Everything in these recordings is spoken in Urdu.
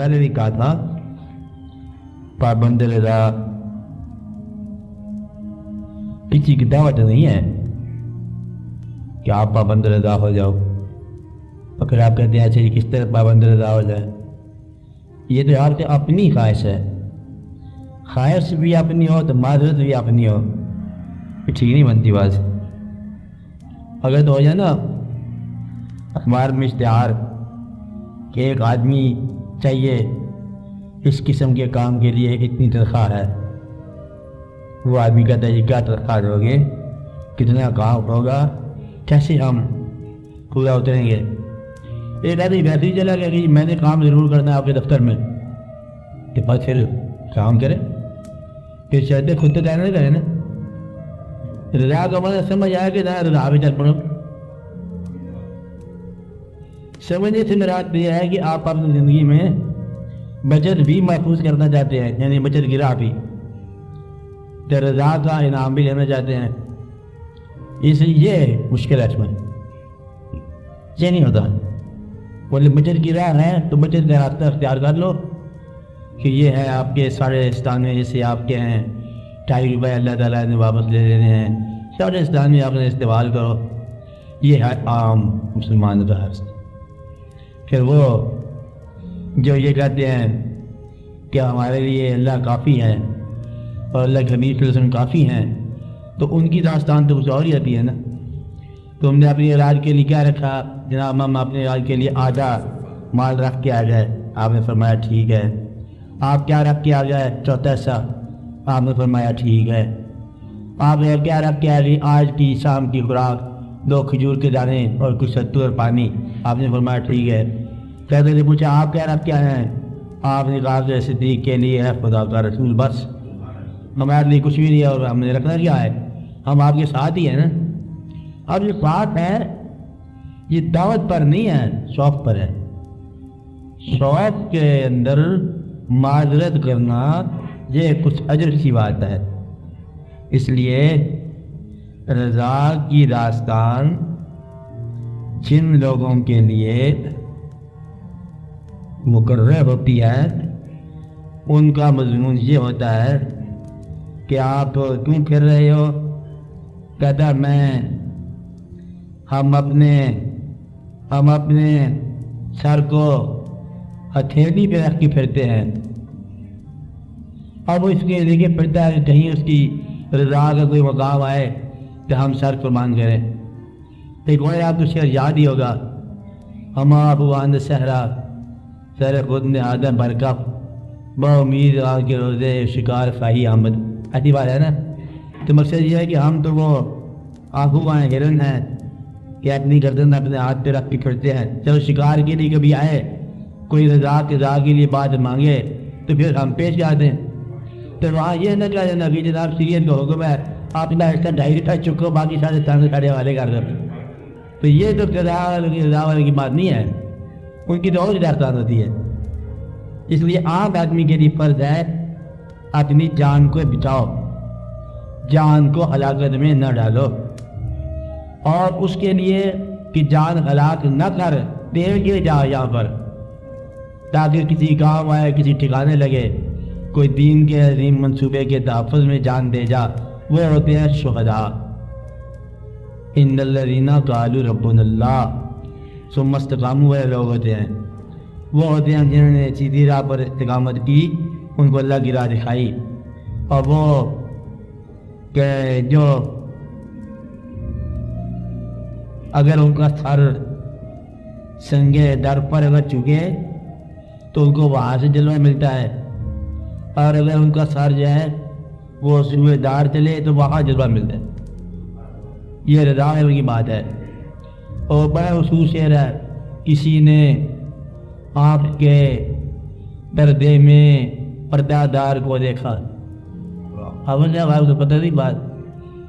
پہلے بھی کہا تھا پابند رضا کسی کی دعوت نہیں ہے کہ آپ پابند رضا ہو جاؤ، اور پھر آپ کہتے ہیں ایسے کس طرح پابند رضا ہو جائے؟ یہ تو آپ کی اپنی خواہش ہے، خواہش بھی اپنی ہو تو معذرت بھی اپنی ہو، ٹھیک نہیں بنتی بات۔ اگر تو ہو جائے نا اخبار میں اشتہار کہ ایک آدمی چاہیے اس قسم کے کام کے لیے اتنی تنخواہ ہے، وہ آدمی کہتا ہے یہ کیا تنخواہ دو گے، کتنا کام ہوگا، کیسے ہم پورا اتریں گے؟ ایک آدمی ویسے ہی چلا گیا کہ میں نے کام ضرور کرنا ہے آپ کے دفتر میں، کہ بس پھر کام کرے، پھر شاید خود تو کہنا نہیں کرے نا۔ رضا کا مطلب سمجھ آیا کہ نہ رضا بھی چل پڑو، سمجھنے سے مراد یہ ہے کہ آپ اپنی زندگی میں بچت بھی محفوظ کرنا چاہتے ہیں، یعنی بچت گرا بھی، تو رضا کا انعام بھی لینا چاہتے ہیں، اس لیے یہ مشکل ہے اس میں، یہ نہیں ہوتا۔ بولے بچت کی راہ ہے تو بچت کا راستہ اختیار کر لو کہ یہ ہے آپ کے سارے استان میں، جیسے آپ کے ہیں 2.5 روپے اللہ تعالیٰ نے واپس لے لینے ہیں، سارے استان میں آپ نے استعمال کرو، یہ ہے عام مسلمان کا حرص۔ پھر وہ جو یہ کہتے ہیں کہ ہمارے لیے اللہ کافی ہے اور اللہ کے حبیب صلی اللہ علیہ وسلم کافی ہیں، تو ان کی داستان تو کچھ اور ہی آتی ہے نا۔ تم نے اپنے علاج کے لیے کیا رکھا؟ جناب ہم اپنے علاج کے لیے آدھا مال رکھ کے آ جائے، آپ نے فرمایا ٹھیک ہے۔ آپ کیا رکھ کے آ جائے؟ چوتھا حصہ، آپ نے فرمایا ٹھیک ہے۔ آپ نے کیا رکھ کے آ گئی؟ آج کی شام کی خوراک 2 کھجور کے دانے اور کچھ ستو اور پانی، آپ نے فرمایا ٹھیک ہے۔ فیصل نے پوچھا آپ کیا رکھ کے آئے ہیں؟ آپ نے کہا کہ صدیق کے لیے ہے خدا کا رسول، بس ہمارے لیے کچھ بھی نہیں ہے، اور ہم نے رکھنا کیا ہے، ہم آپ کے ساتھ ہی ہیں نا۔ اب یہ بات ہے، یہ دعوت پر نہیں ہے، شوق پر ہے۔ شوق کے اندر معذرت کرنا یہ کچھ اجر کی بات ہے، اس لیے رضا کی داستان جن لوگوں کے لیے مقرر ہوتی ہے ان کا مضمون یہ ہوتا ہے کہ آپ کیوں پھر رہے ہو؟ کہتا ہم اپنے سر کو ہتھیلی پہ رکھ کے پھرتے ہیں، اب اس کے لیے پھرتا ہے کہ کہیں اس کی رضا کا کوئی مقام آئے تو ہم سر قربان کریں۔ ایک اور آپ کو شعر یاد ہی ہوگا، ہم آبوان صحرا سر خود نے آدم برکف با امید آگ کے روزے شکار فاہی آمد، ایسی بات ہے نا۔ تو مقصد یہ ہے کہ ہم تو وہ آہوان ہرن ہیں کہ اپنی گردن اپنے ہاتھ پہ رکھ کے پھرتے ہیں، چلو شکار کے لیے کبھی آئے کوئی رضا کے لیے بات مانگے تو پھر ہم پیش جاتے ہیں۔ تو وہاں یہ نہ کہا جانا کہ جناب سیریت کا حکم ہے آپ اتنا ایسا 2.5 روپے چکو باقی سارے ساڑھے حوالے کر دو، تو یہ تو رضا والے کی بات نہیں ہے، ان کی تو اور داستان ہوتی ہے۔ اس لیے عام آدمی کے لیے فرض ہے اپنی جان کو بچاؤ، جان کو ہلاکت میں نہ ڈالو، اور اس کے لیے کہ جان ہلاک نہ کر دیر کے جا یہاں پر، تاکہ کسی کام آئے، کسی ٹھکانے لگے، کوئی دین کے عظیم منصوبے کے تحفظ میں جان دے جا، وہ ہوتے ہیں شہداء۔ ان الذین قالوا ربنا اللہ ثم استقاموا والے لوگ ہوتے ہیں، وہ ہوتے ہیں جنہوں نے سیدھی راہ پر استقامت کی، ان کو اللہ کی راہ دکھائی، اور وہ کہ جو اگر ان کا سر سنگے در پر اگر چکے تو ان کو وہاں سے جلوہ ملتا ہے، اور اگر ان کا سر جو ہے وہ سوئے دار چلے تو وہاں جلوہ ملتا ہے۔ یہ رضا کی بات ہے۔ اور بڑا اصول شعر ہے، کسی نے آپ کے پردے میں پردہ دار کو دیکھا، آپ کو پتہ نہیں بات،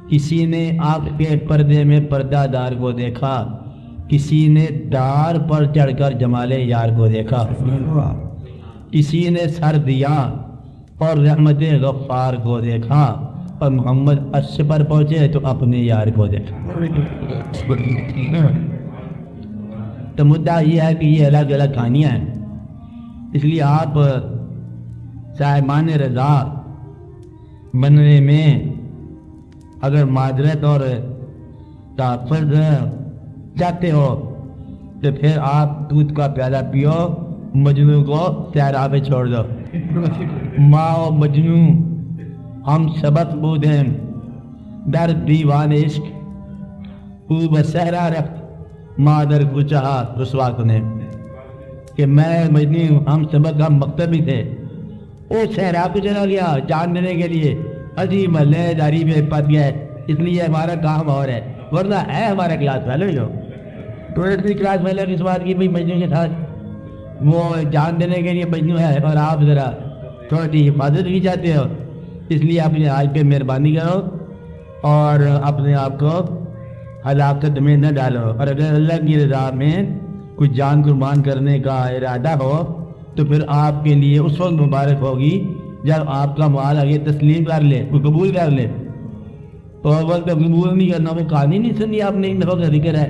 کسی نے آپ کے پردے میں پردہ دار کو دیکھا، کسی نے دار پر چڑھ کر جمال یار کو دیکھا، کسی نے سر دیا اور رحمت غفار کو دیکھا، اور محمد عرش پر پہنچے تو اپنے یار کو دیکھا۔ تو مدعا یہ ہے کہ یہ الگ الگ کہانیاں ہیں، اس لیے آپ صاحبان رضا بننے میں اگر معذرت اور تحفظ چاہتے ہو تو پھر آپ دودھ کا پیالہ پیو، مجنوں کو صحرا پہ چھوڑ دو۔ ماں و مجنوں ہم سبق بود ہیں، در دیوان عشق خوب صحرا رکھ مادر کو چاہا رسوا کنے، کہ میں مجنوں ہم سبق ہم مکتب ہی تھے، وہ صحرا پہ چلا گیا جان دینے کے لیے، اسی محلے داری میں پت گئے، اس لیے ہمارا کام اور ہے، ورنہ ہے ہمارا کلاس فیلو ہی ہو۔ ٹویلتھ کلاس فیلو کی بات کی بھائی مجنوں کے ساتھ وہ جان دینے کے لیے مجنوں ہے، اور آپ ذرا تھوڑی حفاظت بھی چاہتے ہو، اس لیے اپنے آج پہ مہربانی کرو اور اپنے آپ کو ہلاکت میں نہ ڈالو، اور اگر اللہ کی رضا میں کچھ جان قربان کرنے کا ارادہ ہو تو پھر آپ کے لیے اس وقت مبارک ہوگی جب آپ کا مال آگے تسلیم کر لے، کوئی قبول کر لے، اور وقت قبول نہیں کرنا، وہ کہانی نہیں سنی آپ نے، ایک دفعہ کا ذکر ہے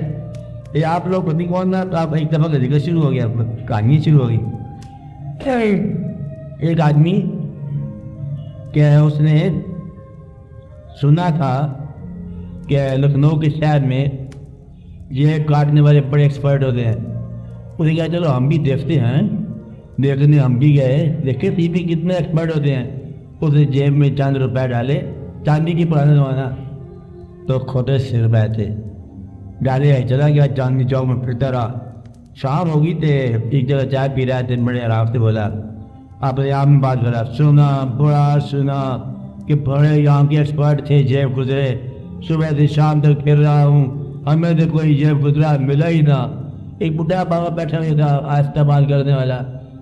یہ آپ لوگ پتہ کون نا، تو آپ ایک دفعہ کا ذکر شروع ہو گیا، کہانی شروع ہو گئی۔ ایک آدمی کہ اس نے سنا تھا کہ لکھنؤ کے شہر میں یہ کاٹنے والے بڑے ایکسپرٹ ہوتے ہیں، اس نے کہا چلو ہم بھی دیکھتے ہیں، دیکھنے ہم بھی گئے، دیکھے سی بھی کتنے ایکسپرٹ ہوتے ہیں، اس نے جیب میں چند روپے ڈالے، چاندی کی پرانا زمانہ تو کھوٹے سے روپے تھے، ڈالے چلا گیا چاندنی چوک میں پھرتا رہا، شام ہوگی تھے، ایک جگہ چائے پی رہا تھے، بڑے آرام سے بولا، اپنے آپ میں بات کرا، سنا بڑا سنا کہ بڑے یہاں کے ایکسپرٹ تھے، جیب گزرے، صبح سے شام تک پھر رہا ہوں، ہمیں تو کوئی جیب گزرا ملا ہی نہ۔ ایک بڈھا بابا بیٹھا ہوا تھا آہستہ بات کرنے والا،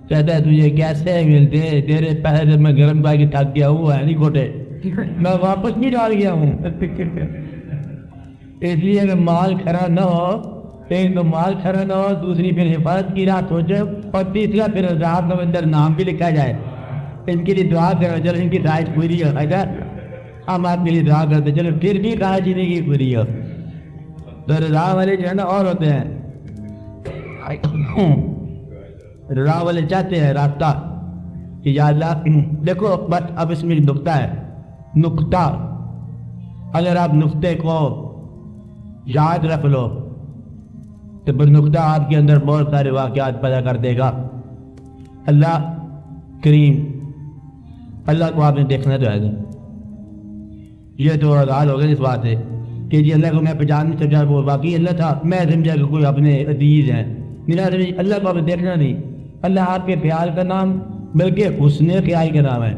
کہتا ہے تجھے کیسے ملتے، تیرے پیسے میں گرم پا کے تھک گیا ہوں، ہے نہیں کھوٹے، میں واپس نہیں ڈال گیا ہوں۔ اس لیے اگر مال کھڑا نہ ہو، ایک تو مال کھڑا نہ ہو، دوسری پھر حفاظت کی رات ہو جائے، اور تیسرا پھر رات میں اندر نام بھی لکھا جائے، ان کے لیے دعا کرو، چلو ان کی خواہش پوری ہو، اگر ہم آپ کے لیے دعا کرتے چلو پھر بھی خواہش نہیں کی پوری ہو، تو رضا والے جو ہے نا اور ہوتے ہیں، رضا والے چاہتے ہیں رابطہ کہ یا اللہ دیکھو، بس اب اس میں ایک نقطہ ہے، نقطہ، اگر آپ نقطے کو یاد رکھ لو تو پھر نقطہ آپ کے اندر بہت سارے واقعات پیدا کر دے گا۔ اللہ کریم، اللہ کو آپ نے دیکھنا تو ہے، یہ تو حال ہو گیا اس بات ہے کہ جی اللہ کو میں پہچان نہیں سمجھا، وہ باقی اللہ تھا، میں سمجھا کہ کوئی اپنے عزیز ہیں، میرا اللہ کو آپ نے دیکھنا نہیں، اللہ آپ کے خیال کا نام بلکہ حسن خیال کا نام ہے،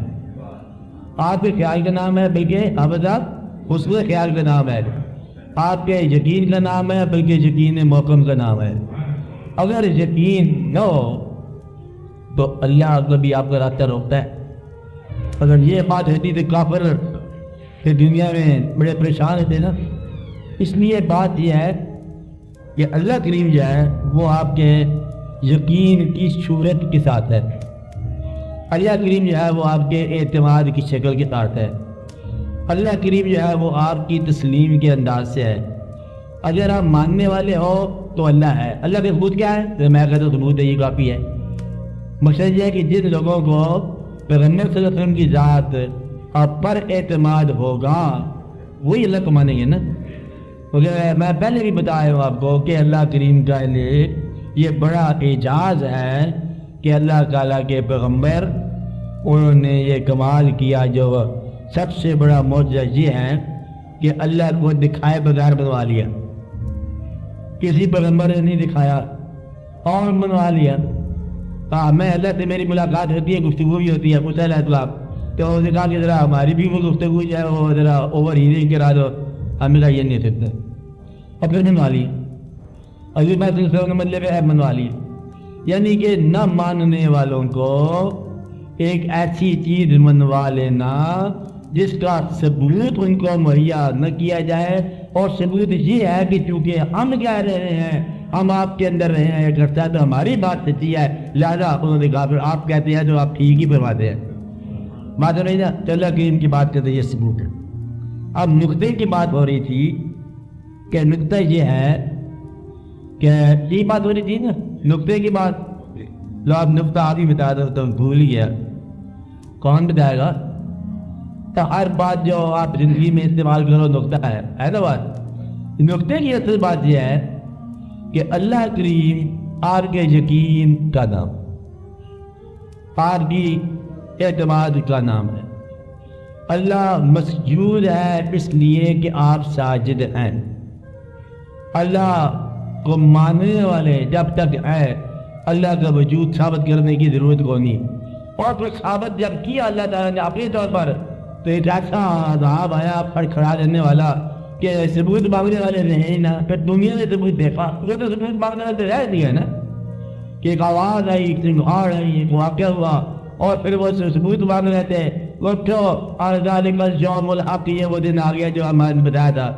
آپ کے خیال کا نام ہے بلکہ حسن خیال کا نام ہے، آپ کے یقین کا نام ہے بلکہ یقین محکم کا نام ہے۔ اگر یقین نہ ہو تو اللہ کبھی آپ کا راستہ روکتا ہے، اگر یہ بات ہوتی تو کافر کہ دنیا میں بڑے پریشان ہوتے نا، اس لیے بات یہ ہے کہ اللہ کریم جو ہے وہ آپ کے یقین کی صورت کے ساتھ ہے، اللہ کریم جو ہے وہ آپ کے اعتماد کی شکل کے ساتھ ہے، اللہ کریم جو ہے وہ آپ کی تسلیم کے انداز سے ہے۔ اگر آپ ماننے والے ہو تو اللہ ہے، اللہ کے ثبوت کیا ہے؟ تو میں کہتا ہوں ثبوت ہے، یہ کافی ہے۔ مقصد یہ ہے کہ جن لوگوں کو پیغمبر صلی اللہ علیہ وسلم کی ذات پر اعتماد ہوگا وہی اللہ کو مانیں گے نا، کیونکہ میں پہلے بھی بتایا ہوں آپ کو کہ اللہ کریم کا لیے یہ بڑا اعجاز ہے کہ اللہ تعالیٰ کے پیغمبر انہوں نے یہ کمال کیا، جو سب سے بڑا معجزہ یہ ہے کہ اللہ کو دکھائے بغیر بنوا لیا، کسی پیغمبر نے نہیں دکھایا اور بنوا لیا۔ میں اللہ سے میری ملاقات ہوتی ہے، گفتگو بھی ہوتی ہے، پوچھا ہے تو آپ تو اس نے کہا کہ ذرا ہماری بھی وہ گفتگو جو ہے وہ ذرا اوور ہیرنگ کرا دو، ہمیں کہا یہ نہیں سکتا، اور پھر بنوا لی، ابھی میں سلسلوں کے مطلب ہے بنوا لی، یعنی کہ نہ ماننے والوں کو ایک ایسی چیز منوا لینا جس کا ثبوت ان کو مہیا نہ کیا جائے، اور ثبوت یہ ہے کہ چونکہ ہم کہہ رہے ہیں، ہم آپ کے اندر رہے ہیں، کرتا ہے تو ہماری بات سچی ہے، لہٰذا انہوں نے کہا پھر آپ کہتے ہیں تو آپ ٹھیک ہی فرماتے ہیں، بات ہو رہی نا، چلو کہ ان کی بات کرتے یہ ثبوت ہے۔ اب نقطے کی بات ہو رہی تھی کہ نقطہ یہ ہے کہ یہ بات ہو رہی تھی نا، نقطے کی بات لو آپ نقطہ آگے بتا دو تو بھول گیا، کون بتائے گا؟ تو ہر بات جو آپ زندگی میں استعمال کرو نقطہ ہے نا بات۔ نقطے کی اصل بات یہ ہے کہ اللہ کریم آپ کے یقین کا نام، آپ کی اعتماد کا نام ہے۔ اللہ مسجود ہے اس لیے کہ آپ ساجد ہیں۔ اللہ کو ماننے والے جب تک ہے اللہ کا وجود ثابت کرنے کی ضرورت کو نہیں، اور پھر ثابت جب کیا اللہ تعالیٰ نے اپنے طور پر تو ایک ایسا عذاب آیا پر کھڑا رہنے والا کہ ثبوت مانگنے والے رہے ہی نہ۔ پھر دنیا نے ثبوت دیکھا، وہ تو ثبوت مانگنے والے رہ دیا نا، کہ ایک آواز آئی، ایک سنگھاڑ آئی، ایک واقعہ ہوا، اور پھر وہ ثبوت مانگ رہے تھے۔ اٹھو اور ذالک اليوم الحق، یہ وہ دن آ گیا جو ہمارے نے بتایا تھا،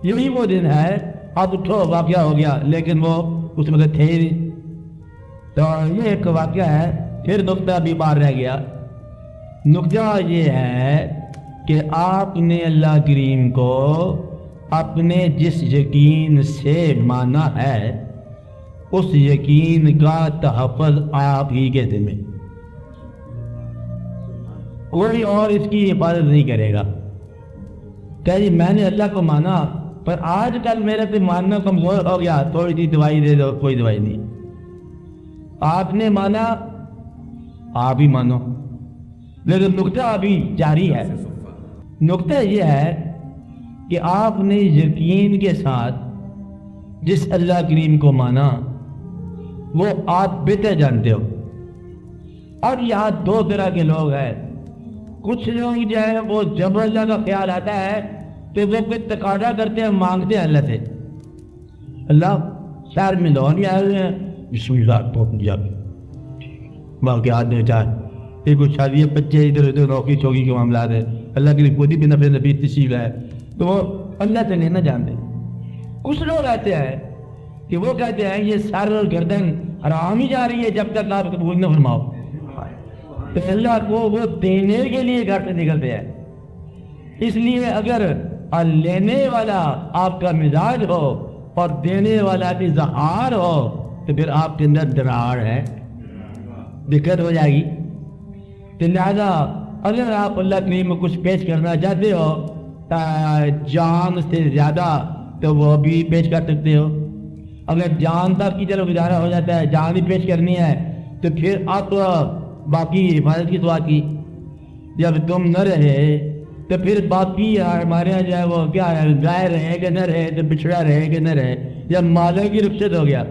یہی وہ دن ہے، اب اٹھو واقعہ ہو گیا، لیکن وہ اس وقت تھے ہی نہیں۔ تو یہ ایک واقعہ ہے۔ پھر نقطہ بھی بار رہ گیا۔ نقطہ یہ ہے کہ آپ نے اللہ کریم کو اپنے جس یقین سے مانا ہے اس یقین کا تحفظ آپ ہی کے ذمہ، کوئی اور اس کی حفاظت نہیں کرے گا۔ کہ جی میں نے اللہ کو مانا پر آج کل میرے پہ ماننا کمزور ہو گیا، تھوڑی سی دوائی دے دو، کوئی دوائی نہیں۔ آپ نے مانا آپ ہی مانو، لیکن نقطہ ابھی جاری ہے۔ نقطہ یہ ہے کہ آپ نے یقین کے ساتھ جس اللہ کریم کو مانا وہ آپ بہتر جانتے ہو۔ اور یہاں دو طرح کے لوگ ہیں، کچھ لوگ جو ہے وہ جب اللہ کا خیال آتا ہے تو وہ کوئی تقاضا کرتے ہیں، مانگتے ہیں اللہ سے، اللہ شہر میں لوگ آئے ہوئے ہیں، بسم اللہ تو جا واقعات میں چاہ ایک کچھ شادی بچے ادھر ادھر نوکری چوکی کے معاملات ہے، اللہ کے لیے خود ہی بنا نبی تشریف ہے تو وہ اللہ سے لینا جانتے۔ کچھ لوگ آتے ہیں کہ وہ کہتے ہیں یہ سر اور گردن آرام ہی جا رہی ہے جب تک آپ قبول نہ فرماؤ، تو اللہ کو وہ دینے کے لیے گھر سے نکلتے ہیں۔ اس لیے اگر لینے والا آپ کا مزاج ہو اور دینے والا اظہار ہو تو پھر آپ کے اندر دراڑ ہے، دقت ہو جائے گی۔ تو لہٰذا اگر آپ اللہ کریم کو کچھ پیش کرنا چاہتے ہو جان سے زیادہ تو وہ بھی پیش کر سکتے ہو۔ اگر جان تک کی طرف گزارا ہو جاتا ہے، جان ہی پیش کرنی ہے، تو پھر آپ باقی حفاظت کی دعا کی۔ جب تم نہ رہے تو پھر باقی ہمارے یہاں جو ہے وہ کیا ہے، گائے رہے کہ نہ رہے، تو بچھڑا رہے کہ نہ رہے، جب مالک کی رخصت ہو گیا۔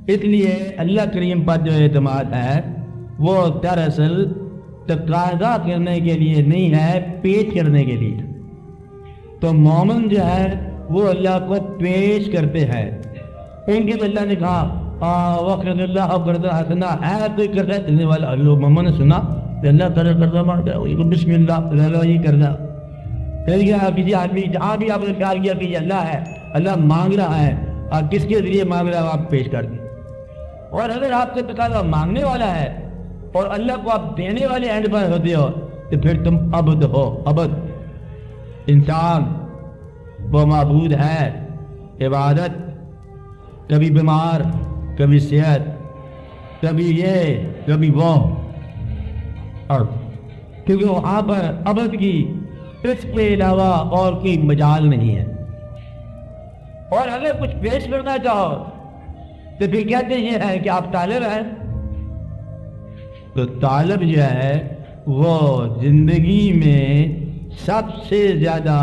اس لیے اللہ کریم پر جو اعتماد ہے وہ دراصل تقاضا کرنے کے لیے نہیں ہے، پیش کرنے کے لیے۔ تو مومن جو ہے وہ اللہ کو پیش کرتے ہیں۔ ان کے اللہ نے کہا وقت اللہ قرض حسنا ہے، تو کرتا ہے والا اللہ محمد نے سنا تو اللہ تعالیٰ قرضہ مانگتا ہے، بسم اللہ یہ کرنا۔ پھر کیا کسی آدمی جہاں بھی آپ نے خیال کیا کہ یہ اللہ ہے، اللہ مانگ رہا ہے، اور کس کے ذریعے مانگ رہا ہے آپ پیش کر دیں۔ اور اگر آپ کے تقاضا مانگنے والا ہے اور اللہ کو آپ دینے والے اینڈ پر ہوتے ہو تو پھر تم عبد ہو۔ عبد انسان وہ معبود ہے، عبادت، کبھی بیمار، کبھی صحت، کبھی یہ کبھی وہ، اور کیونکہ وہاں پر عبد کی اس کے علاوہ اور کوئی مجال نہیں ہے۔ اور اگر کچھ پیش کرنا چاہو تو پھر کہتے یہ ہے کہ آپ طالب ہیں۔ تو طالب جو ہے وہ زندگی میں سب سے زیادہ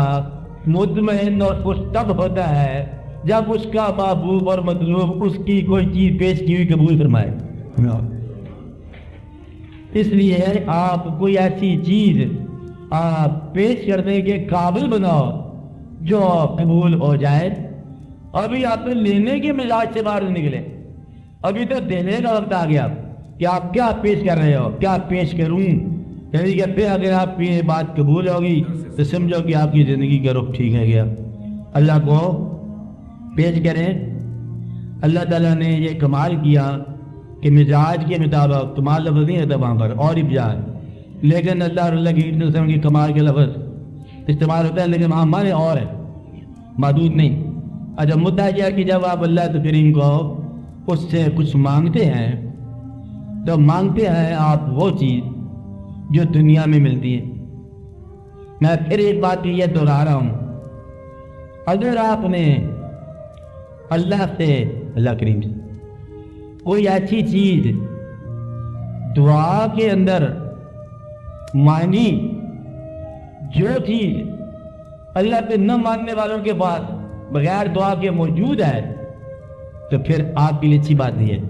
مطمئن اور خوش تب ہوتا ہے جب اس کا محبوب اور مطلوب اس کی کوئی چیز پیش کی ہوئی قبول فرمائے۔ اس لیے آپ کوئی ایسی چیز آپ پیش کرنے کے قابل بناؤ جو قبول ہو جائے۔ ابھی آپ لینے کے مزاج سے باہر نکلے، ابھی تو دینے کا وقت آ گیا کہ آپ کیا پیش کر رہے ہو، کیا پیش کروں۔ یعنی کہ پھر اگر آپ کی یہ بات قبول ہوگی تو سمجھو کہ آپ کی زندگی کا رخ ٹھیک ہے گیا۔ اللہ کو پیش کریں۔ اللہ تعالیٰ نے یہ کمال کیا کہ مزاج کے مطابق، کمال لفظ نہیں ہوتا وہاں پر، اور ابجاد، لیکن اللہ کی کمال کے لفظ استعمال ہوتا ہے، لیکن وہاں ہمارے اور ہے، محدود نہیں۔ جب مدعا کیا کہ جب آپ اللہ کریم کو اس سے کچھ مانگتے ہیں تو مانگتے ہیں آپ وہ چیز جو دنیا میں ملتی ہے۔ میں پھر ایک بات یہ دہرا رہا ہوں، اگر آپ نے اللہ سے، اللہ کریم سے کوئی ایسی چیز دعا کے اندر مانگی جو چیز اللہ پہ نہ ماننے والوں کے پاس بغیر دعا کے موجود ہے، تو پھر آپ کے لیے اچھی بات نہیں ہے۔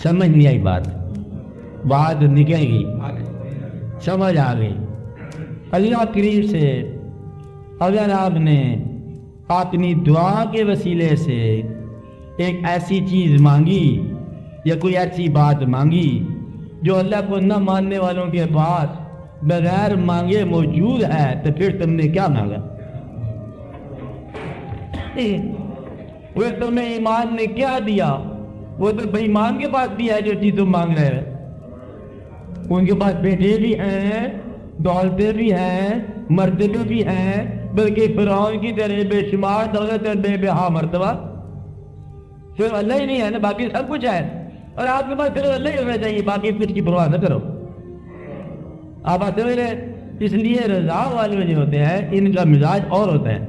سمجھ نہیں آئی بات نکلے گی، سمجھ آ گئی۔ اللہ کریم سے اگر آپ نے اپنی دعا کے وسیلے سے ایک ایسی چیز مانگی یا کوئی ایسی بات مانگی جو اللہ کو نہ ماننے والوں کے پاس بغیر مانگے موجود ہے، تو پھر تم نے کیا مانگا؟ وہ تمہیں ایمان نے کیا دیا؟ وہ تو بے ایمان کے پاس بھی ہے جو چیز تم مانگ رہے ہو۔ ان کے پاس بیٹے بھی ہیں، دولتیں بھی ہیں، مرتبے بھی ہیں، بلکہ فرعون کی طرح بے شمار دولت اور بے بہا مرتبہ۔ صرف اللہ ہی نہیں ہے نا، باقی سب کچھ ہے، اور آپ کے پاس صرف اللہ ہی ہونا چاہیے، باقی کچھ کی پرواہ نہ کرو۔ آپ آتے ہوئے اس لیے رضا والے جو ہوتے ہیں ان کا مزاج اور ہوتا ہے،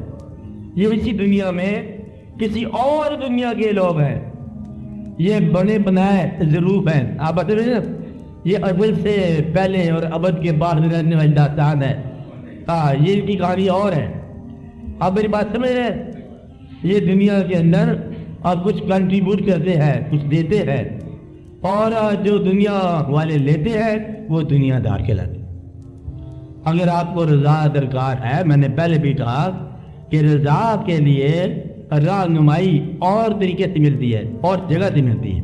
یہ اسی دنیا میں کسی اور دنیا کے لوگ ہیں، یہ بنے بنائے ضرور ہیں۔ آپ آتے ہوئے یہ ابد سے پہلے اور ابد کے بعد رہنے والی داستان ہے، یہ کی کہانی اور ہے۔ آپ میری بات سمجھ رہے ہیں؟ یہ دنیا کے اندر آپ کچھ کنٹریبیوٹ کرتے ہیں، کچھ دیتے ہیں، اور جو دنیا والے لیتے ہیں وہ دنیا دار کہلاتے ہیں۔ اگر آپ کو رضا درکار ہے، میں نے پہلے بھی کہا کہ رضا کے لیے رہنمائی اور طریقے سے ملتی ہے اور جگہ سے ملتی ہے۔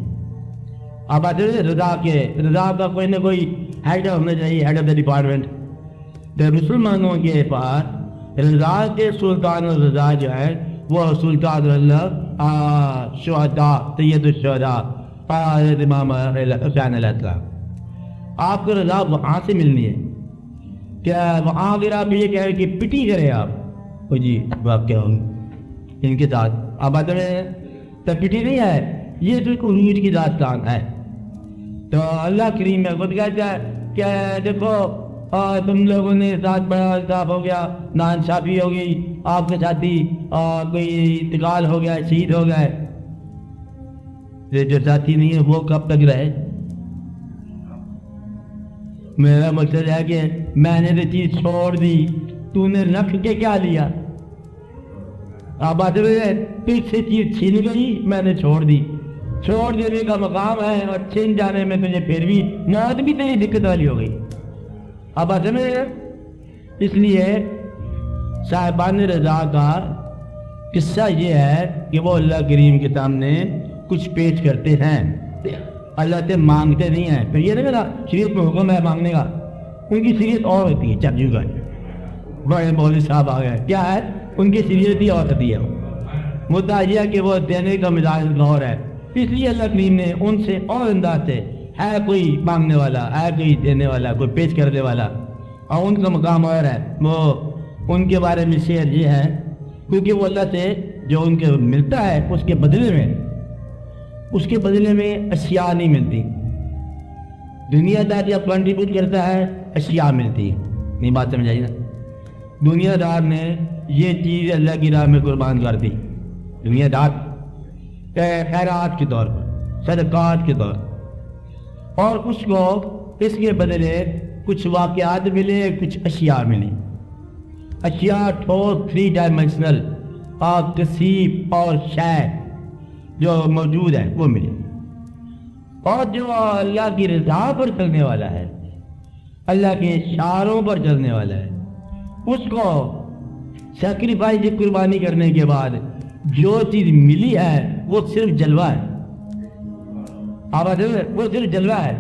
آپ آتے ہیں رضا کا کوئی نہ کوئی ہیڈ ہونا چاہیے، ہیڈ آف دا ڈپارٹمنٹ۔ تو مسلمانوں کے پاس رضا کے سلطان الرضا جو ہے وہ سلطان اللہ شہداء سید الشہداء حضرت امام حسین علیہ السلام۔ آپ کو رضا وہاں سے ملنی ہے۔ کیا وہاں اگر آپ یہ کہیں کہ پٹی کریں آپ جی آپ کیا ہوں ان کے ساتھ آپ آتے ہیں تو پٹی نہیں ہے، یہ تو ایک عروج کی داستان ہے۔ تو اللہ کریم میں خود کہتا ہے کہ دیکھو تم لوگوں نے ساتھ بڑا الطاف ہو گیا، ناانصافی ہو گئی، آپ کے ساتھی کوئی انتقال ہو گیا، شہید ہو گئے، جو ساتھی نہیں ہے وہ کب تک رہے؟ میرا مقصد ہے کہ میں نے تو چیز چھوڑ دی، تو نے رکھ کے کیا لیا؟ آپ آتے ہوئے پیچھے سے چیز چھین گئی، میں نے چھوڑ دی، چھوڑ دینے کا مقام ہے، اور چھین جانے میں تجھے پھر بھی موت بھی تیری دقت والی ہو گئی۔ اب آتے میں اس لیے صاحبان رضا کا قصہ یہ ہے کہ وہ اللہ کریم کے سامنے کچھ پیش کرتے ہیں، اللہ سے مانگتے نہیں ہیں۔ پھر یہ نہیں میرا شریعت میں حکم ہے مانگنے کا، ان کی شریعت اور ہوتی ہے۔ چپ کا بڑے مولوی صاحب آ گئے، کیا ہے ان کی شریعت ہی اور ہوتی ہے، مدعا یہ کہ وہ دینے کا مزاج غور ہے۔ اس لیے اللہ کریم نے ان سے اور انداز سے ہے کوئی مانگنے والا، ہے کوئی دینے والا، کوئی پیش کرنے والا، اور ان کا مقام اور ہے۔ وہ ان کے بارے میں شعر یہ ہے، کیونکہ وہ اللہ سے جو ان کے ملتا ہے اس کے بدلے میں اشیاء نہیں ملتی۔ دنیا دار جب کنٹریبیوٹ کرتا ہے اشیاء ملتی، نہیں بات سمجھ آئی نا؟ دنیا دار نے یہ چیز اللہ کی راہ میں قربان کر دی، دنیا دار خیرات کے طور پر، صدقات کے طور پر، اور کچھ کو اس کے بدلے کچھ واقعات ملے، کچھ اشیاء ملی۔ اشیاء ٹھوس 3 ڈائمنشنل کثیب اور شے جو موجود ہے وہ ملی، اور جو اللہ کی رضا پر چلنے والا ہے، اللہ کے اشاروں پر چلنے والا ہے، اس کو سیکریفائز قربانی کرنے کے بعد جو چیز ملی ہے وہ صرف جلوہ ہے۔ وہ صرف جلوہ ہے،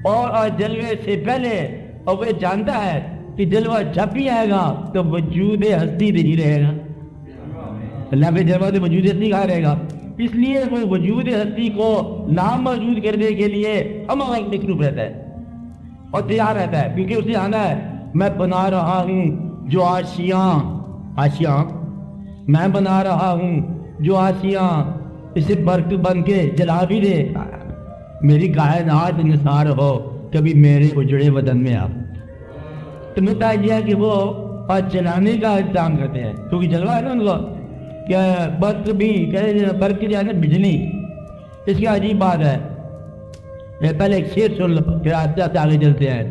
اور جلوے سے پہلے اور وہ جانتا ہے کہ جلوہ جب بھی آئے گا تو وجود ہستی نہیں رہے گا، اللہ کے جلوہ سے وجود ہستی کہاں رہے گا؟ اس لیے وہ وجود ہستی کو نام موجود کرنے کے لیے ہمارا ایک مصروف رہتا ہے اور تیار رہتا ہے، کیونکہ اسے آنا ہے میں بنا رہا ہوں جو آشیاں میں بنا رہا ہوں جو آشیاں اسے برق بن کے جلا بھی دے، میری کائنات نثار ہو کبھی میرے اجڑے وطن میں آپ. تو نتائج یہ ہے کہ وہ چلانے کا انتظام کرتے ہیں کیونکہ جلوہ ہے نا ان کو کہ برق بھی برق جو ہے نا بجلی. اس کی عجیب بات ہے. پہلے ایک شعر سن لو پھر آتے آتے آگے چلتے ہیں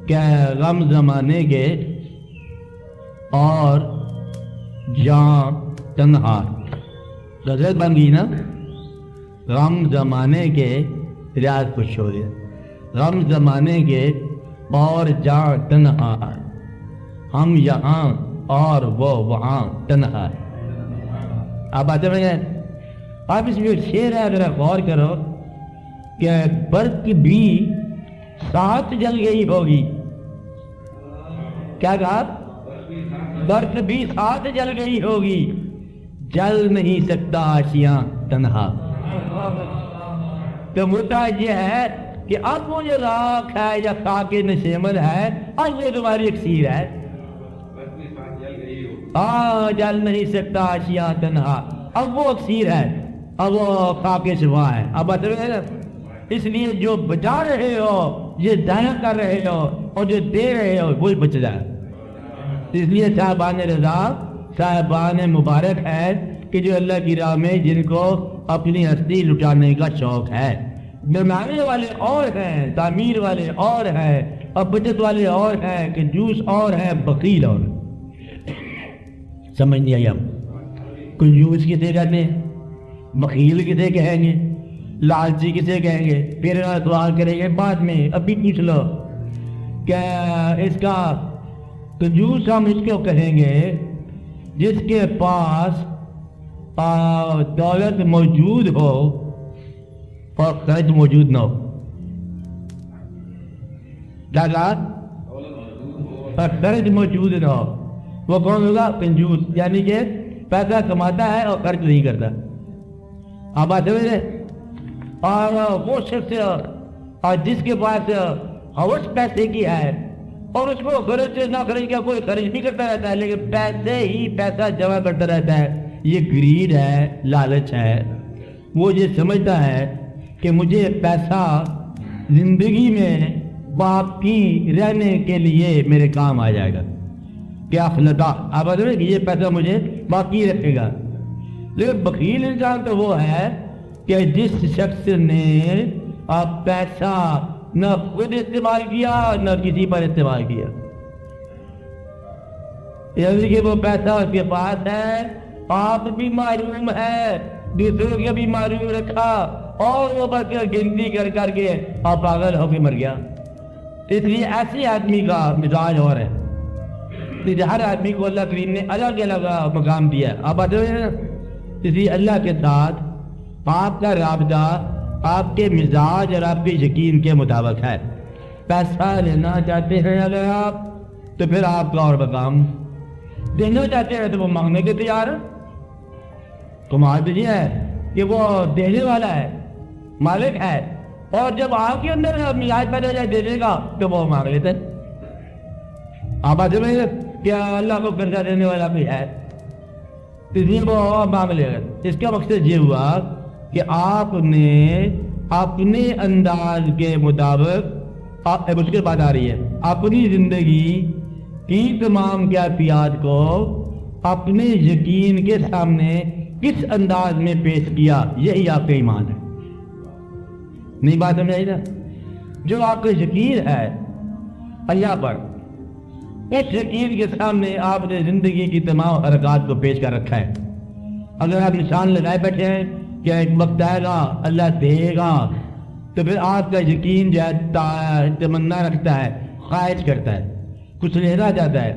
کہ غم زمانے کے اور جان تنہا. غزل بن گئی نا. غم زمانے کے ریاض خوش ہو گیا. غم زمانے کے اور جان تنہا. ہم یہاں اور وہ وہاں تنہا. آپ آتے ہیں آپ اس میں ایک شعر ہے اگر غور کرو کہ برق بھی ساتھ جل گئی ہوگی. کیا کہا؟ برق بھی ساتھ جل گئی ہوگی. جل نہیں سکتا آشیاں تنہا. تو مدعا یہ ہے کہ اب وہ جو راکھ ہے یا خاک نشیمن ہے آج یہ تمہاری اکسیر ہے. جل نہیں سکتا آشیاں تنہا. اب وہ اکسیر ہے. اب وہ خاک شفا ہے. اب بتائیں نا اس لیے جو بچا رہے ہو یہ ضائع کر رہے ہو اور جو دے رہے ہو وہی بچ جائے. اس لیے صاحبان رضا صاحبان مبارک ہے کہ جو اللہ کی راہ میں جن کو اپنی ہستی لٹانے کا شوق ہے. بنانے والے اور ہیں, تعمیر والے اور ہیں, اور بچت والے اور ہیں, کہ جوس اور ہیں, بخیل اور. سمجھ نہیں آئی. اب کنجوس کسے کہتے ہیں, بخیل کسے کہیں گے, لالچی کسے کہیں گے؟ پھر سوال کریں گے بعد میں. ابھی پوچھ لو کہ اس کا کنجوس ہم اس کو کہیں گے جس کے پاس دولت موجود ہو اور خرچ موجود نہ ہو. خرچ موجود نہ ہو وہ کون ہوگا؟ کنجوس. یعنی کہ پیسہ کماتا ہے اور خرچ نہیں کرتا. آپ آتے ہوئے اور وہ شخص اور جس کے پاس ہوش پیسے کی ہے اور اس کو خرچ نہ خرچ کیا کوئی خرچ نہیں کرتا رہتا ہے لیکن پیسے ہی پیسہ جمع کرتا رہتا ہے. یہ گریڈ ہے, لالچ ہے. وہ یہ سمجھتا ہے کہ مجھے پیسہ زندگی میں باقی رہنے کے لیے میرے کام آ جائے گا. کیا خلطہ آپ بتائیں کہ یہ پیسہ مجھے باقی رکھے گا. لیکن بخیل انسان تو وہ ہے کہ جس شخص نے پیسہ نہ خود استعمال کیا نہ کسی پر استعمال کیا. یعنی کہ وہ پیسہ اس کے پاس ہے, آپ بھی معلوم ہے, دوسروں کے بھی معلوم رکھا اور وہ بس گنتی کر کر کے آپ پاگل ہو کے مر گیا. اس لیے ایسے آدمی کا مزاج اور ہے. ہر آدمی کو اللہ کریم نے الگ الگ مقام دیا. آپ بات اس لیے اللہ کے ساتھ آپ کا رابطہ آپ کے مزاج اور آپ کے یقین کے مطابق ہے. پیسہ لینا چاہتے ہیں اگر آپ تو پھر آپ کا اور مقام, دینا چاہتے ہیں تو وہ مانگنے کے تیار ہے. کمال تو یہ ہے کہ وہ دینے والا ہے, مالک ہے, اور جب آپ کے اندر مزاج پیدا ہو جائے دینے کا تو وہ مانگ لیتے ہیں. آپ بات میں کیا اللہ کو قرضہ دینے والا بھی ہے اس لیے وہ مانگ لے گا. اس کا مقصد یہ ہوا کہ آپ نے اپنے انداز کے مطابق مشکل بات آ رہی ہے اپنی زندگی کی تمام کیفیات کو اپنے یقین کے سامنے کس انداز میں پیش کیا. یہی آپ کا ایمان ہے. نہیں بات سمجھ آئی نا؟ جو آپ کا یقین ہے اللہ پر, اس یقین کے سامنے آپ نے زندگی کی تمام حرکات کو پیش کر رکھا ہے. اگر آپ نشان لگائے بیٹھے ہیں کہ ایک وقت آئے گا اللہ دے گا تو پھر آپ کا یقین جو ہے تمنا رکھتا ہے, خواہش کرتا ہے, کچھ لینا چاہتا ہے.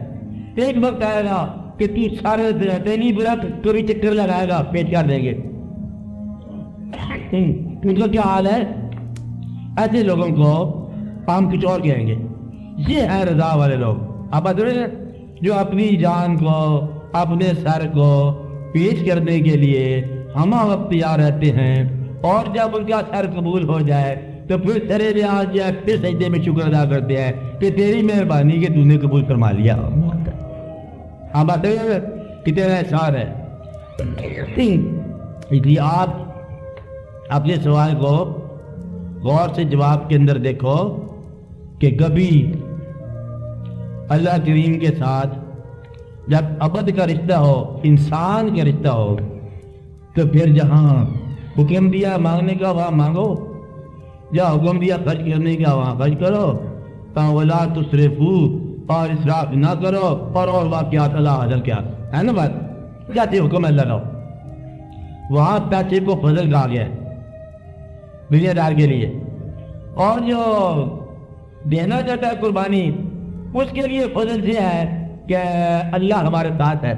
ایک وقت آئے گا کہ تو سارے نہیں برا تو بھی چکر لگائے گا, پیش کر دیں گے. ان کا کیا حال ہے؟ ایسے لوگوں کو ہم کچھ اور کہیں گے. یہ ہے رضا والے لوگ. آپ جو اپنی جان کو اپنے سر کو پیش کرنے کے لیے ہمہ وقت تیار رہتے ہیں, اور جب ان کا سر قبول ہو جائے تو پھر سرے ریاض یا پھر سجدے میں شکر ادا کرتے ہیں کہ تیری مہربانی کہ تو نے قبول فرما لیا. ہم بات کتنے احسان ہے. اس لیے آپ اپنے سوال کو غور سے جواب کے اندر دیکھو کہ کبھی اللہ کریم کے ساتھ جب عبد کا رشتہ ہو، انسان کا رشتہ ہو، تو پھر جہاں حکم دیا مانگنے کا وہاں مانگو، جہاں حکم دیا خرچ کرنے کا وہاں خرچ کرو، وَلَا تُسْرِفُوا اور اسراف نہ کرو، اور واقعات اللہ حضر کیا ہے نا بات، جاتے حکم اللہ کا وہاں پیسے کو فضل کہا گیا ہے دنیا دار کے لیے، اور جو دینا چاہتا ہے قربانی اس کے لیے فضل سے ہے کہ اللہ ہمارے ساتھ ہے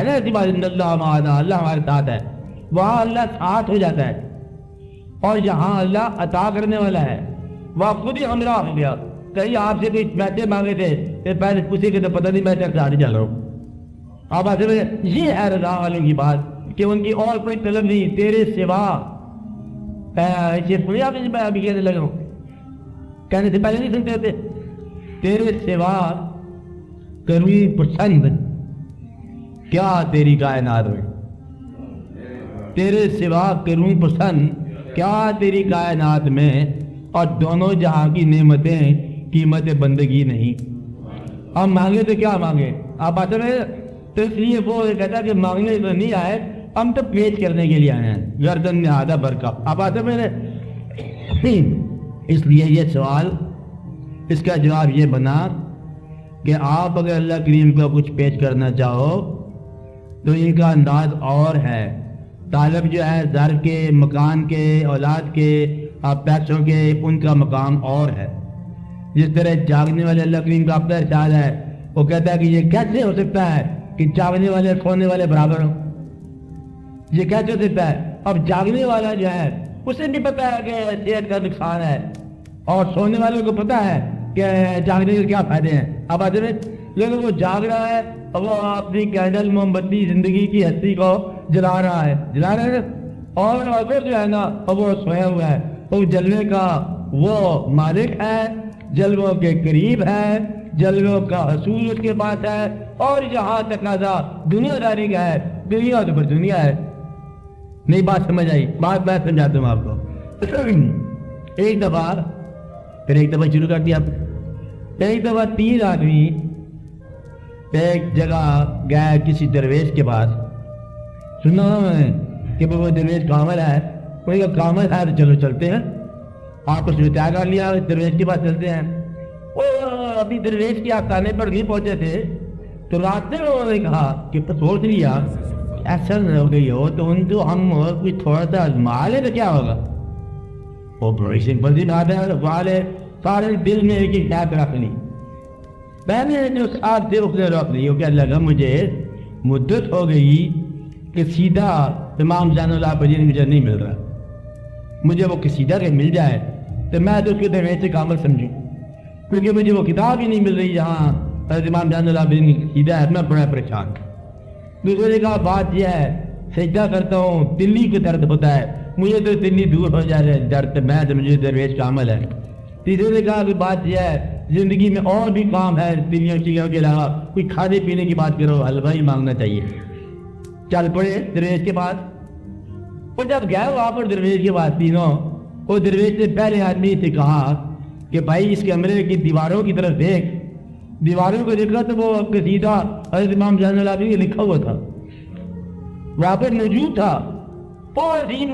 نا، ایسی بات اللہ معنا، اللہ ہمارے ساتھ ہے، وہاں اللہ ساتھ ہو جاتا ہے، اور جہاں اللہ عطا کرنے والا ہے وہاں خود ہی ہمراہ ہو گیا۔ کہیں آپ سے کوئی پیسے مانگے تھے پھر پہلے پوچھے کہ تو پتہ نہیں میں ساتھ چل رہا ہوں، آپ آتے ہوئے یہ ہے رضا والوں کی بات کہ ان کی اور کوئی طلب نہیں تیرے سوا، ابھی کہنے لگا ہوں، کہنے سے پہلے نہیں سنتے تھے، تیرے سوا کروی پسند کیا تیری کائنات میں، تیرے سوا کروں پسند کیا تیری کائنات میں، اور دونوں جہاں کی نعمتیں قیمت بندگی نہیں۔ اب مانگے تو کیا مانگے، آپ آتے میں تو اس لیے وہ کہتا کہ مانگنے تو نہیں آئے، ہم تو پیش کرنے کے لیے آئے ہیں، گردن میں آدھا برکا۔ آپ آتے میں اس لیے یہ سوال، اس کا جواب یہ بنا کہ آپ اگر اللہ کریم کو کچھ پیش کرنا چاہو تو ان کا انداز اور ہے، طالب جو ہے زر کے، مکان کے، اولاد کے، پیسوں کے، ان کا مقام اور ہے۔ جس طرح جاگنے والے اللہ کریم کا اپنا ارشاد ہے، وہ کہتا ہے کہ یہ کیسے ہو سکتا ہے کہ جاگنے والے سونے والے برابر ہوں، یہ کیسے ہو سکتا ہے؟ اب جاگنے والا جو ہے اسے بھی پتا ہے کہ صحت کا نقصان ہے، اور سونے والے کو پتا ہے کہ جاگنے کے کیا فائدے ہیں۔ اب آتے ہیں لیکن وہ جاگ رہا ہے اور وہ اپنی کینڈل موم بتی زندگی کی ہستی کو جلا رہا ہے، اور جو ہے نا وہ سویا ہوا ہے، وہ جلوے کا وہ مالک ہے، جلووں کے قریب ہے، جلووں کا حصول اس کے پاس ہے، اور جہاں تقاضا دنیا داری کا ہے، دنیا تو پر دنیا ہے۔ نہیں بات سمجھ آئی؟ بات میں سمجھاتا ہوں آپ کو۔ ایک دفعہ پھر ایک دفعہ شروع کر دیا، ایک دفعہ 3 آدمی ایک جگہ گئے کسی درویش کے پاس، سنا کہ وہ درویش کامل ہے، کوئی کامل ہے تو چلو چلتے ہیں، آپ اس نے طے کر لیا درویش کے پاس چلتے ہیں۔ وہ ابھی درویش کے آستانے پر نہیں پہنچے تھے تو راستے میں انہوں نے کہا کہ سوچ لیا ایسا ہو گئی ہو تو ان کو ہم کوئی تھوڑا سا آزما لے تو کیا ہوگا؟ وہ بڑی سمپل سی بات ہے، والے سارے دل میں ایک ہی خیال رکھ لی، میں نے اس آگ سے اپنے رکھ لی، کہ لگا مجھے مدت ہو گئی کہ سیدھا امام جان اللہ بجیر مجھے نہیں مل رہا، مجھے وہ قصیدہ کہ مل جائے تو میں تو اس کے درویش سے کامل سمجھوں، کیونکہ مجھے وہ کتاب ہی نہیں مل رہی جہاں حضرت امام جان اللہ بجیر کی قصیدہ ہے، میں بڑا پریشان۔ دوسرے نے کہا بات یہ ہے سجدہ کرتا ہوں دلی کو درد ہوتا ہے، مجھے تو دلی دور ہو جا رہا ہے درد، میں تو مجھے درویش کامل ہے۔ تیسرے نے کہا کہ بات یہ ہے زندگی میں اور بھی کام ہے دنیا چیزوں کے علاوہ، کوئی کھانے پینے کی بات کرو، حلوہ ہی مانگنا چاہیے۔ چل پڑے درویش کے پاس، وہ جب گئے وہاں پر درویش کے پاس تینوں، وہ درویش نے پہلے آدمی سے کہا کہ بھائی اس کمرے کی دیواروں کی طرف دیکھ، دیواروں کو دیکھا تو وہ قصیدہ حضرت امام جان اللہ بھی لکھا ہوا تھا، وہاں پر موجود تھا، پورا دین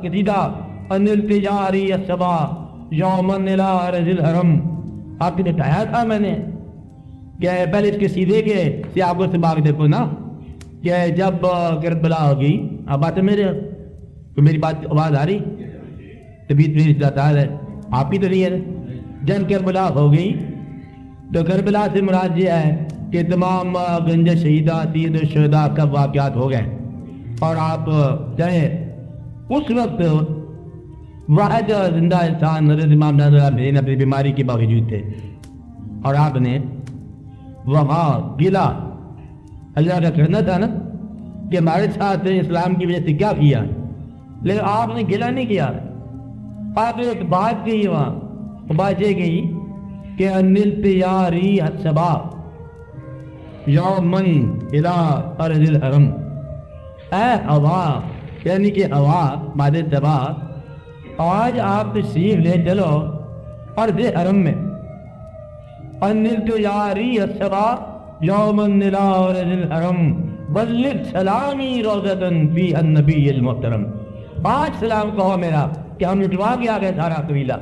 قصیدہ ان التجاری الصبا یومن الى ارض الحرم، آپ نے بتایا تھا میں نے کہ پہلے اس کے سیدھے کے سیاقوں سے باغ دیکھو نا، کہ جب کربلا ہوگی، اب بات ہے میری بات آواز آ رہی، طبیعت میری ذات ہے آپ کی تو نہیں ہے، جب کربلا ہوگی تو کربلا سے مراد یہ ہے کہ تمام گنج شہیدہ تیر شہداء کا واقعات ہو گئے، اور آپ چاہے اس وقت واحد زندہ انسان حضرت امام جان اللہ اپنی بیماری کے باوجود تھے، اور آپ نے وہاں گلا اللہ کا کرنا تھا نا کہ ہمارے ساتھ اسلام کی وجہ سے کیا کیا، لیکن آپ نے گلا نہیں کیا، آپ نے ایک بات کہی، وہاں بات یہ کہی کہ انل تیاری الصبا یومن الی ارض الحرم، اے ہوا، یعنی کہ ہوا مادے صبا آج آپ تشریف لے چلو ارض حرم میں، انلت یاری الصبا یوم النلا ارض الحرم بلغ سلامی روزتن فی النبی المحترم. آج سلام کہو میرا کہ ہم لٹوا کے آ گئے سارا قبیلہ.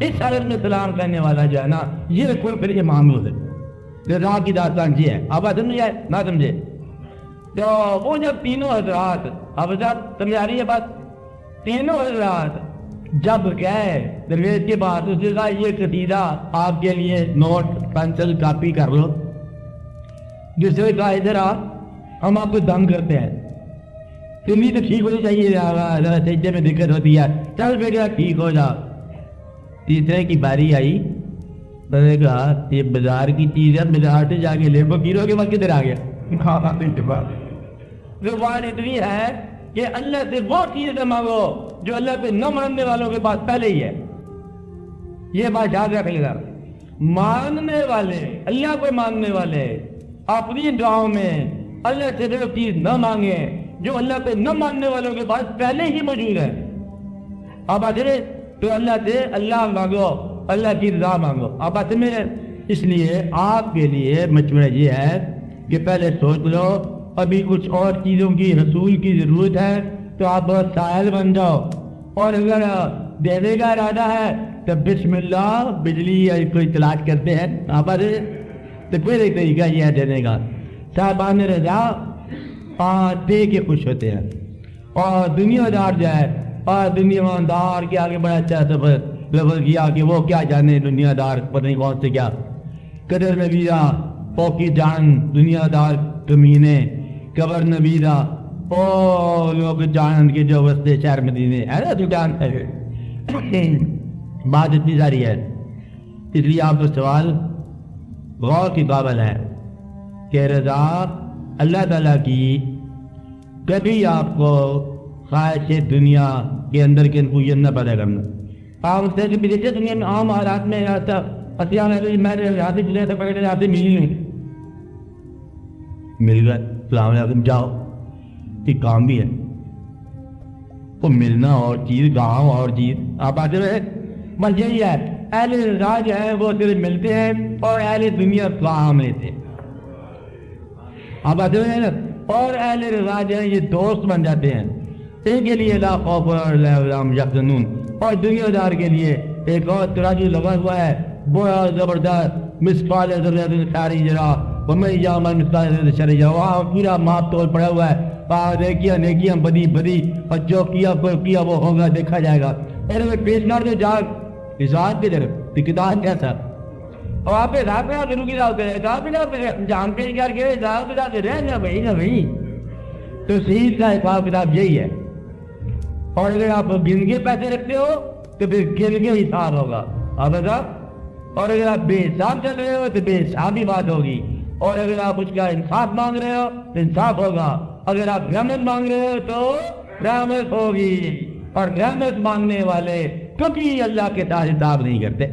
اس حالت میں سلام کرنے والا جو ہے نا یہ کوئی پھر یہ معمول ہے. رضا کی داستان یہ ہے، اب سمجھے نہ سمجھے تو وہ جب تینوں حضرات، اب حضرات سمجھا رہی ہے بات، تینوں حضرات جب گئے درویش کے بعد اس نے کہا یہ قصیدہ آپ کے لیے نوٹ پینسل کاپی کر لو. جس نے کہا ادھر آ ہم آپ کو دم کرتے ہیں، تم تو ٹھیک ہونی چاہیے، سجدے میں دقت ہوتی ہے، چل بیٹا ٹھیک ہو جا. تیسرے کی باری آئی، میں نے کہا یہ بازار کی چیز ہے، بازار سے جا کے لے، فقیروں کے وقت کدھر آ گیا. زبان اتنی ہے کہ اللہ سے وہ چیزیں مانگو جو اللہ پہ نہ ماننے والوں کے پاس پہلے ہی ہے. یہ بات یاد رکھیے گا. ماننے والے، اللہ کو ماننے والے اپنی دعاؤں میں اللہ سے وہ چیز نہ مانگے جو اللہ پہ نہ ماننے والوں کے پاس پہلے ہی موجود ہے. اب آجرے تو اللہ سے اللہ مانگو، اللہ کی رضا مانگو. اب آتے میں اس لیے آپ کے لیے مشورہ یہ ہے کہ پہلے سوچ لو، ابھی کچھ اور چیزوں کی رسول کی ضرورت ہے تو آپ بہت سائل بن جاؤ، اور اگر دینے کا ارادہ ہے تو بسم اللہ بجلی کوئی تلاش کرتے ہیں آپ تو کوئی ایک طریقہ یہ ہے دینے کا. صاحبان رضا دے کے خوش ہوتے ہیں، اور دنیا دار جو ہے اور دنیا دار کے آگے بڑا اچھا سفر لفظ کیا کہ وہ کیا جانے دنیا دار پتہ نہیں کون سے کیا قدر نبیرہ پوکی جان دنیا دار کمینے قبر نبیرہ او لوگ جان کے جو وسطے شہر مدینے ہے نا تو جان ہے. بات اتنی ساری ہے، اس لیے آپ کا سوال غور کی قابل ہے کہ رضا اللہ تعالیٰ کی کبھی آپ کو خواہش دنیا کے اندر کے انفوژن نہ پیدا کرنا. آپ اس طرح سے بھی دیکھتے دنیا میں عام حالات میں میں نے یہاں سے چلے تھے پکڑے یہاں سے ملی نہیں، مل گئے السلام علیکم جاؤ، ایک کام بھی ہے وہ ملنا اور چیز، گاؤں اور چیز. آپ آتے رہے بس یہی ہے، اہل رضا جو ہے وہ صرف ملتے ہیں اور اہل دنیا کام لیتے ہیں. آپ آتے رہے نا، اور اہل رضا جو ہے یہ دوست بن جاتے ہیں. ان کے لیے لا خوف ولا هم يحزنون، اور دنیا دار کے لیے ایک اور تراجو لگا ہوا ہے بڑا زبردست مثقال ذرۃ خیر جرا ومن یعمل مثقال ذرۃ شر یرہ، وہاں پورا ماپ تول پڑا ہوا ہے، نیکیاں نیکیاں بدی بدی، اور جو کیا کوئی کیا وہ ہوگا دیکھا جائے گا. ارے میں پیش کر دے جاگ حساب کی طرف کتاب کیسا، اور آپ حساب پہ آپ کی دعوت کرے گا پھر جان پیش کر کے حساب کتاب رہنا بھائی نہ بھائی. تو صحیح کا حساب کتاب یہی ہے، اور اگر آپ گن کے پیسے رکھتے ہو تو پھر گن کے حساب ہوگا آپ ایسا، اور اگر آپ بے حساب چل رہے ہو تو بے حساب ہی بات ہوگی، اور اگر آپ اس کا انصاف مانگ رہے ہو تو انصاف ہوگا، اگر آپ رحمت مانگ رہے ہو تو رحمت ہوگی. اور رحمت مانگنے والے کبھی اللہ کے ساتھ حساب نہیں کرتے.